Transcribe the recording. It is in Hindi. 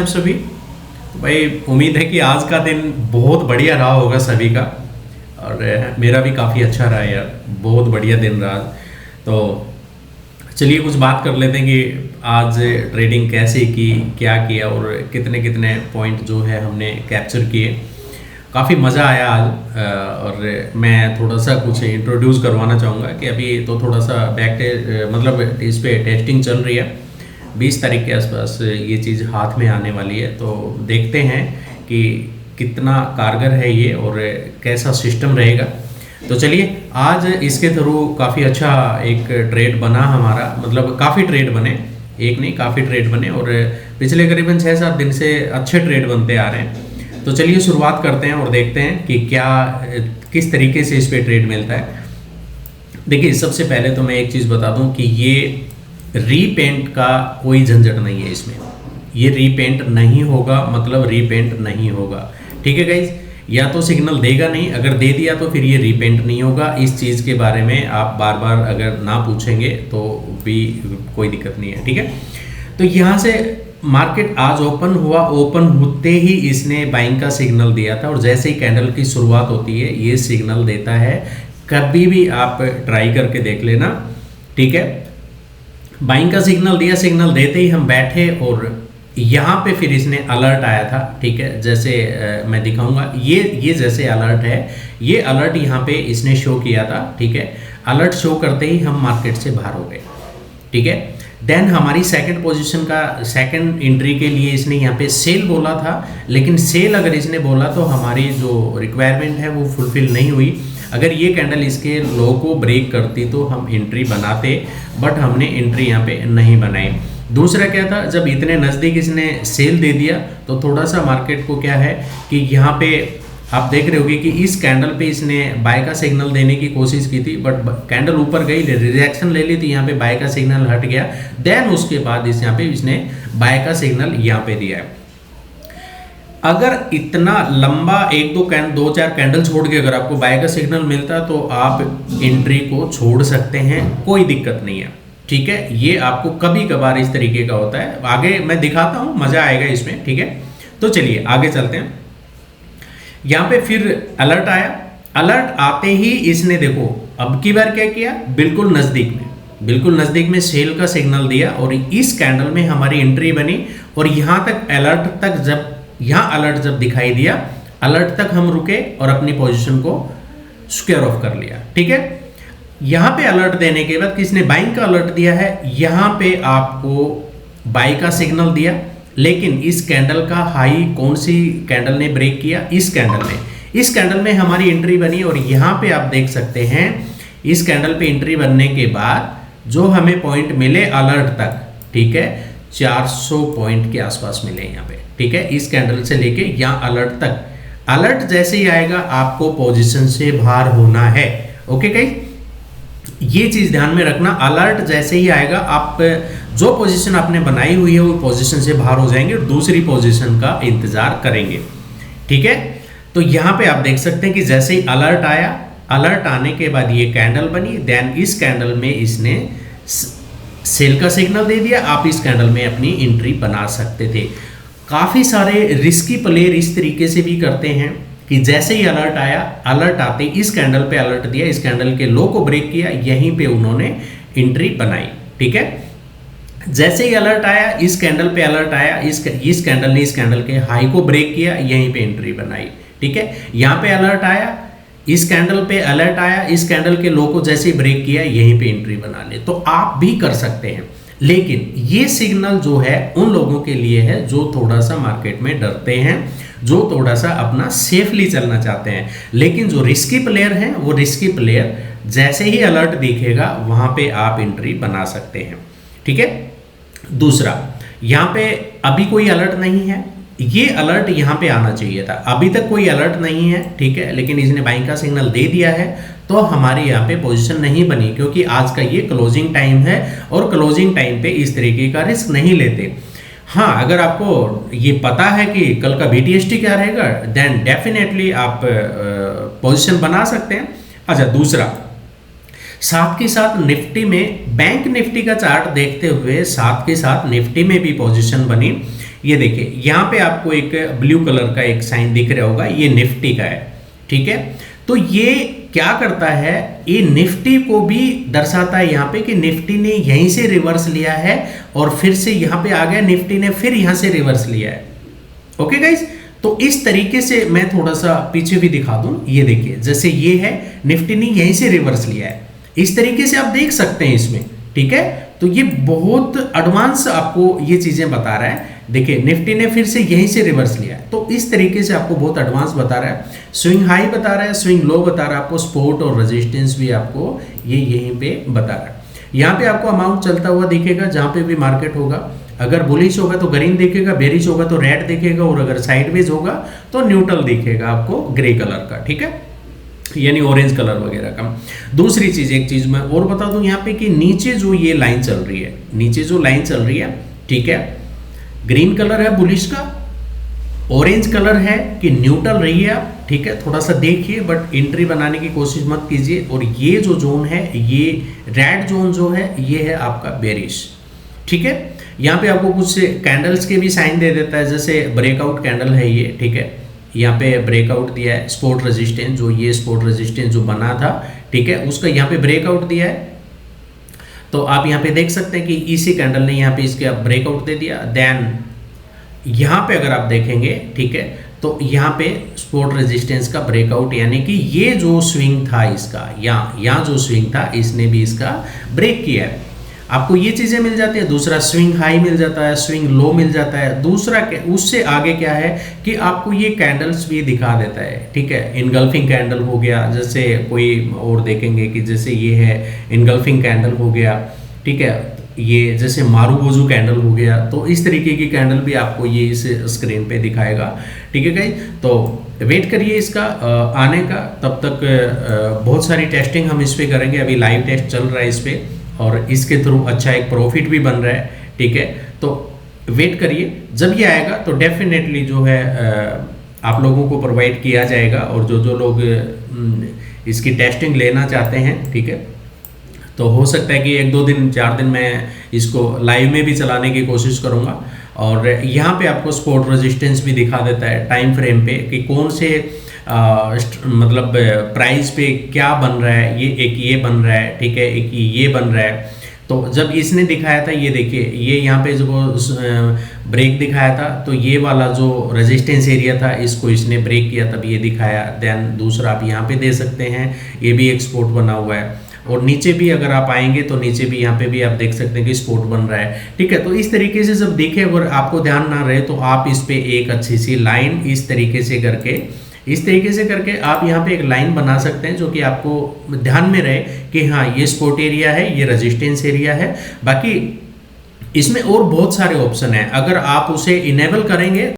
सभी। तो भाई उम्मीद है कि आज का दिन बहुत बढ़िया रहा होगा सभी का। और मेरा भी काफ़ी अच्छा रहा यार, बहुत बढ़िया दिन रहा। तो चलिए कुछ बात कर लेते हैं कि आज ट्रेडिंग कैसे की, क्या किया और कितने कितने पॉइंट जो है हमने कैप्चर किए। काफ़ी मज़ा आया आज। और मैं थोड़ा सा कुछ इंट्रोड्यूस करवाना चाहूँगा कि अभी तो थोड़ा सा मतलब इस पे टेस्टिंग चल रही है। 20 तारीख के आसपास ये चीज़ हाथ में आने वाली है, तो देखते हैं कि कितना कारगर है ये और कैसा सिस्टम रहेगा। तो चलिए आज इसके थ्रू काफ़ी अच्छा एक ट्रेड बना हमारा, मतलब काफ़ी ट्रेड बने, एक नहीं काफ़ी ट्रेड बने और पिछले करीबन 6-7 दिन से अच्छे ट्रेड बनते आ रहे हैं। तो चलिए शुरुआत करते हैं और देखते हैं कि किस तरीके से इस पे ट्रेड मिलता है। देखिए सबसे पहले तो मैं एक चीज़ बता दूं कि ये रीपेंट का कोई झंझट नहीं है इसमें। ये रीपेंट नहीं होगा, मतलब रीपेंट नहीं होगा। ठीक है गाइज, या तो सिग्नल देगा नहीं, अगर दे दिया तो फिर ये रीपेंट नहीं होगा। इस चीज़ के बारे में आप बार बार अगर ना पूछेंगे तो भी कोई दिक्कत नहीं है। ठीक है, तो यहाँ से मार्केट आज ओपन हुआ, ओपन होते ही इसने बाइंग का सिग्नल दिया था और जैसे ही कैंडल की शुरुआत होती है ये सिग्नल देता है। कभी भी आप ट्राई करके देख लेना। ठीक है, बाइंग का सिग्नल दिया, सिग्नल देते ही हम बैठे और यहाँ पे फिर इसने अलर्ट आया था। ठीक है, जैसे मैं दिखाऊंगा, ये जैसे अलर्ट है, ये अलर्ट यहाँ पे इसने शो किया था। ठीक है, अलर्ट शो करते ही हम मार्केट से बाहर हो गए। ठीक है, देन हमारी सेकंड पोजीशन का सेकंड एंट्री के लिए इसने यहाँ पे सेल बोला था, लेकिन सेल अगर इसने बोला तो हमारी जो रिक्वायरमेंट है वो फुलफिल नहीं हुई। अगर ये कैंडल इसके लो को ब्रेक करती तो हम एंट्री बनाते, बट हमने एंट्री यहाँ पे नहीं बनाई। दूसरा क्या था, जब इतने नज़दीक इसने सेल दे दिया तो थोड़ा सा मार्केट को क्या है कि यहाँ पे आप देख रहे होगे कि इस कैंडल पे इसने बाय का सिग्नल देने की कोशिश की थी, बट कैंडल ऊपर गई, रिजेक्शन ले ली थी, यहाँ पे बाय का सिग्नल हट गया। देन उसके बाद यहाँ पे इसने बाय का सिग्नल यहाँ पे दिया है। अगर इतना लंबा दो चार कैंडल छोड़ के अगर आपको बाय का सिग्नल मिलता तो आप एंट्री को छोड़ सकते हैं, कोई दिक्कत नहीं है। ठीक है, ये आपको कभी कभार इस तरीके का होता है। आगे मैं दिखाता हूँ, मजा आएगा इसमें। ठीक है, तो चलिए आगे चलते हैं। यहाँ पे फिर अलर्ट आया, अलर्ट आते ही इसने देखो अब की बार क्या किया, बिल्कुल नज़दीक में सेल का सिग्नल दिया और इस कैंडल में हमारी एंट्री बनी। और यहाँ तक अलर्ट तक जब दिखाई दिया, अलर्ट तक हम रुके और अपनी पोजीशन को स्क्वेयर ऑफ कर लिया। ठीक है, यहाँ पे अलर्ट देने के बाद किसने बाइंग का अलर्ट दिया है, यहाँ पे आपको बाई का सिग्नल दिया, लेकिन इस कैंडल का हाई कौन सी कैंडल ने ब्रेक किया, इस कैंडल में हमारी एंट्री बनी। और यहाँ पे आप देख सकते हैं इस कैंडल पे एंट्री बनने के बाद जो हमें पॉइंट मिले अलर्ट तक, ठीक है, 400 पॉइंट के आसपास मिले यहाँ पे। ठीक है, इस कैंडल से लेके यहाँ अलर्ट तक, अलर्ट जैसे ही आएगा आपको पोजीशन से बाहर होना है। ओके गाइस, ये चीज ध्यान में रखना, अलर्ट जैसे ही आएगा आप जो पोजीशन आपने बनाई हुई है वो पोजीशन से बाहर हो जाएंगे और दूसरी पोजीशन का इंतजार करेंगे। ठीक है, तो यहाँ पे आप देख सकते हैं कि जैसे ही अलर्ट आया, अलर्ट आने के बाद ये कैंडल बनी, देन इस कैंडल में इसने सेल का सिग्नल दे दिया। आप इस कैंडल में अपनी एंट्री बना सकते थे। काफ़ी सारे रिस्की प्लेयर इस तरीके से भी करते हैं कि जैसे ही अलर्ट आया, अलर्ट आते इस कैंडल पे अलर्ट दिया, इस कैंडल के लो को ब्रेक किया, यहीं पे उन्होंने एंट्री बनाई। ठीक है, जैसे ही अलर्ट आया, इस कैंडल पे अलर्ट आया, इस कैंडल ने इस कैंडल के हाई को ब्रेक किया, यहीं पे एंट्री बनाई। ठीक है, यहाँ पे अलर्ट आया, इस कैंडल पे अलर्ट आया, इस कैंडल के लो को जैसे ही ब्रेक किया, यहीं पे एंट्री बना ले। तो आप भी कर सकते हैं, लेकिन ये सिग्नल जो है उन लोगों के लिए है जो थोड़ा सा मार्केट में डरते हैं, जो थोड़ा सा अपना सेफली चलना चाहते हैं। लेकिन जो रिस्की प्लेयर हैं, वो रिस्की प्लेयर जैसे ही अलर्ट दिखेगा वहां पे आप एंट्री बना सकते हैं। ठीक है, दूसरा, यहाँ पे अभी कोई अलर्ट नहीं है, ये अलर्ट यहाँ पे आना चाहिए था, अभी तक कोई अलर्ट नहीं है। ठीक है, लेकिन इसने बाइंग का सिग्नल दे दिया है तो हमारे यहाँ पे पोजीशन नहीं बनी, क्योंकि आज का ये क्लोजिंग टाइम है और क्लोजिंग टाइम पे इस तरीके का रिस्क नहीं लेते। हाँ, अगर आपको ये पता है कि कल का BTST क्या रहेगा, देन डेफिनेटली आप पोजीशन बना सकते हैं। अच्छा, दूसरा, साथ के साथ निफ्टी में, बैंक निफ्टी का चार्ट देखते हुए साथ के साथ निफ्टी में भी पोजीशन बनी। ये देखिए यहाँ पे आपको एक ब्लू कलर का एक साइन दिख रहा होगा, ये निफ्टी का है, ठीक है। तो ये क्या करता है, ये निफ्टी को भी दर्शाता है यहाँ पे कि निफ्टी ने यहीं से रिवर्स लिया है और फिर से यहाँ पे आ गया, निफ्टी ने फिर यहाँ से रिवर्स लिया है। ओके गाइस, तो इस तरीके से मैं थोड़ा सा पीछे भी दिखा दूं, ये देखिए जैसे ये है, निफ्टी ने यहीं से रिवर्स लिया है, इस तरीके से आप देख सकते हैं इसमें, ठीक है। तो ये बहुत एडवांस आपको ये चीजें बता रहा है। देखिए निफ्टी ने फिर से यहीं से रिवर्स लिया है, तो इस तरीके से आपको बहुत एडवांस बता रहा है। स्विंग हाई बता रहा है, स्विंग लो बता रहा है आपको, सपोर्ट और रेजिस्टेंस भी आपको ये यहीं पे बता रहा है। यहाँ पे आपको अमाउंट चलता हुआ दिखेगा जहाँ पे भी मार्केट होगा। अगर बुलिश होगा तो ग्रीन दिखेगा, बेरिश होगा तो रेड दिखेगा, और अगर साइडवेज होगा तो न्यूट्रल दिखेगा आपको ग्रे कलर का, ठीक है, यानी ऑरेंज कलर वगैरह का। दूसरी चीज, एक चीज मैं और बता दूं यहाँ पे कि नीचे जो ये लाइन चल रही है, नीचे जो लाइन चल रही है, ठीक है, ग्रीन कलर है बुलिश का, ऑरेंज कलर है कि न्यूट्रल रही है आप, ठीक है, थोड़ा सा देखिए बट एंट्री बनाने की कोशिश मत कीजिए। और ये जो जोन है, ये रेड जोन जो है, ये है आपका बेरिश, ठीक है। यहाँ पे आपको कुछ कैंडल्स के भी साइन दे देता है, जैसे ब्रेकआउट कैंडल है ये, ठीक है, यहाँ पे ब्रेकआउट दिया है, सपोर्ट रेजिस्टेंस, जो ये सपोर्ट रेजिस्टेंस जो बना था, ठीक है, उसका यहाँ पे ब्रेकआउट दिया है। तो आप यहाँ पे देख सकते हैं कि इसी कैंडल ने यहाँ पे इसके ब्रेकआउट दे दिया। देन यहाँ पे अगर आप देखेंगे, ठीक है, तो यहाँ पे सपोर्ट रेजिस्टेंस का ब्रेकआउट, यानी कि ये जो स्विंग था इसका, यहाँ जो स्विंग था, इसने भी इसका ब्रेक किया है। आपको ये चीजें मिल जाती है। दूसरा स्विंग हाई मिल जाता है, स्विंग लो मिल जाता है। दूसरा उससे आगे क्या है कि आपको ये कैंडल्स भी दिखा देता है, ठीक है, इनगल्फिंग कैंडल हो गया, जैसे कोई और देखेंगे कि जैसे ये है इनगल्फिंग कैंडल हो गया, ठीक है, ये जैसे मारूबोजू कैंडल हो गया। तो इस तरीके की कैंडल भी आपको ये इस स्क्रीन पे दिखाएगा, ठीक है गाइस। तो वेट करिए इसका आने का, तब तक बहुत सारी टेस्टिंग हम इस पे करेंगे। अभी लाइव टेस्ट चल रहा है इस पे, और इसके थ्रू अच्छा एक प्रॉफिट भी बन रहा है, ठीक है। तो वेट करिए, जब ये आएगा तो डेफिनेटली जो है आप लोगों को प्रोवाइड किया जाएगा। और जो लोग इसकी टेस्टिंग लेना चाहते हैं, ठीक है, तो हो सकता है कि 1-2 दिन 4 दिन मैं इसको लाइव में भी चलाने की कोशिश करूँगा। और यहाँ पे आपको सपोर्ट रेजिस्टेंस भी दिखा देता है टाइम फ्रेम पे कि कौन से मतलब प्राइस पे क्या बन रहा है। ये बन रहा है, ठीक है, एक ये बन रहा है। तो जब इसने दिखाया था, ये देखिए, ये यहाँ पे जो ब्रेक दिखाया था, तो ये वाला जो रेजिस्टेंस एरिया था, इसको इसने ब्रेक किया, तब ये दिखाया। देन दूसरा आप यहाँ पे दे सकते हैं, ये भी एक स्पोर्ट बना हुआ है। और नीचे भी अगर आप आएंगे तो नीचे भी यहाँ पे भी आप देख सकते हैं कि स्पोर्ट बन रहा है, ठीक है। तो इस तरीके से जब देखे, अगर आपको ध्यान ना रहे तो आप इस पे एक अच्छी सी लाइन इस तरीके से करके आप यहाँ पे एक लाइन बना सकते हैं, जो कि आपको ध्यान में रहे कि हाँ ये सपोर्ट एरिया है, ये रेजिस्टेंस एरिया है। बाकी इसमें और बहुत सारे ऑप्शन हैं, अगर आप उसे इनेबल करेंगे